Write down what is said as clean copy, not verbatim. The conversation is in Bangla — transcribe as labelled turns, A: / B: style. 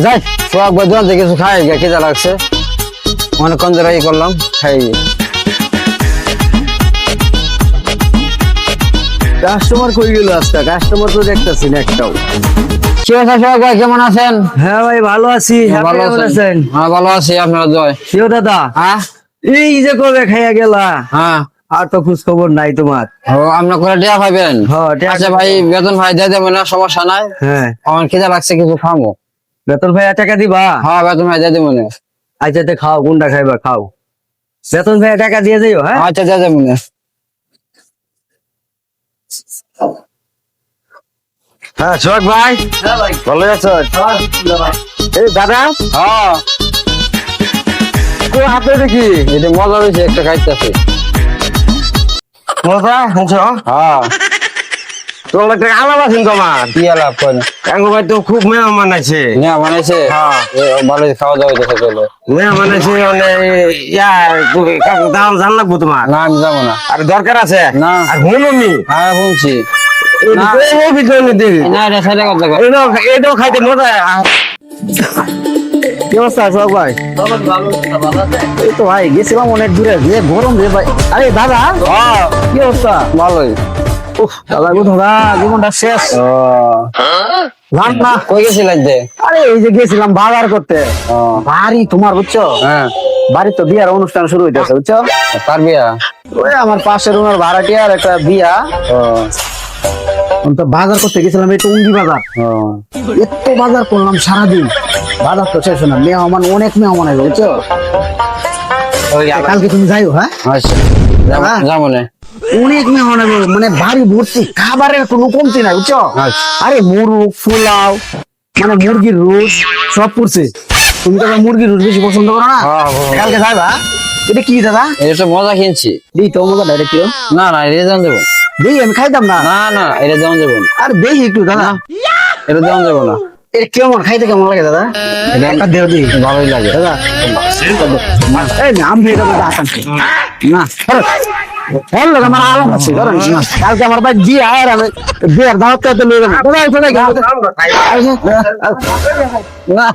A: যাই সোহাগ ভাই দোকান থেকে কিছু খাই গিয়ে খিদা লাগছে, অনেকক্ষণ ধরে ই করলাম, খাই।
B: কাস্টমার কই গেল আজকে? কাস্টমার তো দেখতেছি না একটাও।
A: কি অবস্থা সোহাগ ভাই, কেমন আছেন?
B: হ্যাঁ ভাই ভালো আছি।
A: ভালো
B: আপনি কেমন
A: আছেন?
B: আছেন?
A: হ্যাঁ ভালো আছি, আপনার জয়।
B: কেউ দাদা
A: হ্যাঁ
B: এই যে কবে খাইয়া গেলা,
A: হ্যাঁ।
B: আর তো খোঁজ খবর নাই তোমার।
A: ও আপনার করে টিয়া পাইবেন?
B: হ্যাঁ, টিয়া
A: আচ্ছা ভাই, বেতন ভাই দিয়ে দেবেন না, সমস্যা নাই।
B: হ্যাঁ,
A: আমার খিদা লাগছে, কিছু খাবো।
B: বেতন ভাইয়া টাকা দিবা?
A: হ্যাঁ বেতন ভাই দিয়ে দেবেন।
B: আচ্ছা তে খাও, কোনটা খাইবা খাও। বেতন ভাইয়া টাকা দিয়ে যাইও। হ্যাঁ
A: আচ্ছা দিয়ে দেবেন।
B: হ্যাঁ সোহাগ ভাই, ভালো আছো? এই দাদা
A: হ্যাঁ
B: হাতে দেখি
A: এটা মজা হয়েছে, একটা খাইতেছে।
B: মজা শুনছ?
A: হ্যাঁ
B: তোমার একটা আলাপ আছেন তোমার।
A: কি আলাপ করেন?
B: কাঙ্গু ভাই তো খুব মেহমান আছে।
A: না বানাইছে?
B: হ্যাঁ।
A: ভালো খাওয়া দাওয়া হইতেছে, চলো।
B: মেহমান আছে মানে দাম জান লাগবো তোমার।
A: না আমি যাবো না।
B: আর দরকার আছে
A: না।
B: আর হুনুনি
A: হ্যাঁ শুনছি। না। না এটা ছেলে কথা কয়।
B: এটাও খাইতে মজা। কি অবস্থা সোহাগ ভাই? এই তো ভাই গেছিলাম অনেক দূরে, যে গরম রে ভাই। আরে দাদা
A: হ্যাঁ
B: কি অবস্থা?
A: ভালোই।
B: উফ দাদা গো, দাদা জীবনটা শেষ। জান না
A: কই গেছিলেন যে?
B: আরে এই যে গেছিলাম বাজার করতে।
A: ও,
B: বাড়ি তোমার বুঝছো,
A: হ্যাঁ
B: বাড়ি তো বিয়ার অনুষ্ঠান শুরু হইতেছে বুঝছো।
A: কার বিয়া?
B: ওই আমার পাশের রুমের ভাড়াটিয়ার একটা বিয়া।
A: ও
B: আমি তো বাজার করতে গেছিলাম, এই টঙ্গি বাজার।
A: ও
B: এত বাজার করলাম সারাদিন, বাজার তো শেষ না। মেহমান অনেক মেহমান আছে বুঝছো।
A: ওই
B: কালকে তুমি যাইও। হ্যাঁ
A: আচ্ছা যাবো না।
B: অনেক মেহমান হবে, মানে বাড়ি ভর্তি, খাবারের কোনো কমতি নাই বুঝছো।
A: আচ্ছা।
B: আরে মুরগ পোলাও, মানে মুরগির রোজ সব পড়ছে। তুমি তো আবার মুরগির রোজ বেশি পছন্দ করো না।
A: হ্যাঁ, হ্যাঁ।
B: কালকে যাইবা। এটা কি দাদা?
A: এটা তো মজা কিনছি।
B: দিই তো মজা ডাইরেক্ট কেউ
A: না না এটা দেওয়া দেবো।
B: দিই, আমি খাইতাম না।
A: না না এটা দেওয়া দেবো না।
B: আর দেখি একটু দাদা,
A: এটা দেওয়া দেবো না।
B: এটা কেমন খাইতে, কেমন লাগে দাদা?
A: এটা
B: একটা দেও দিই
A: ভালোই লাগে।
B: দাদা। এই না, আমি এটা দাদা আসান না। হ্যাঁ লোক আমার আরাম আছে, ধরেন না। কালকে আমার ভাই বিয়ে, আর আমি বিয়ের দাওয়াত করতে লয়ে গেলাম।
A: না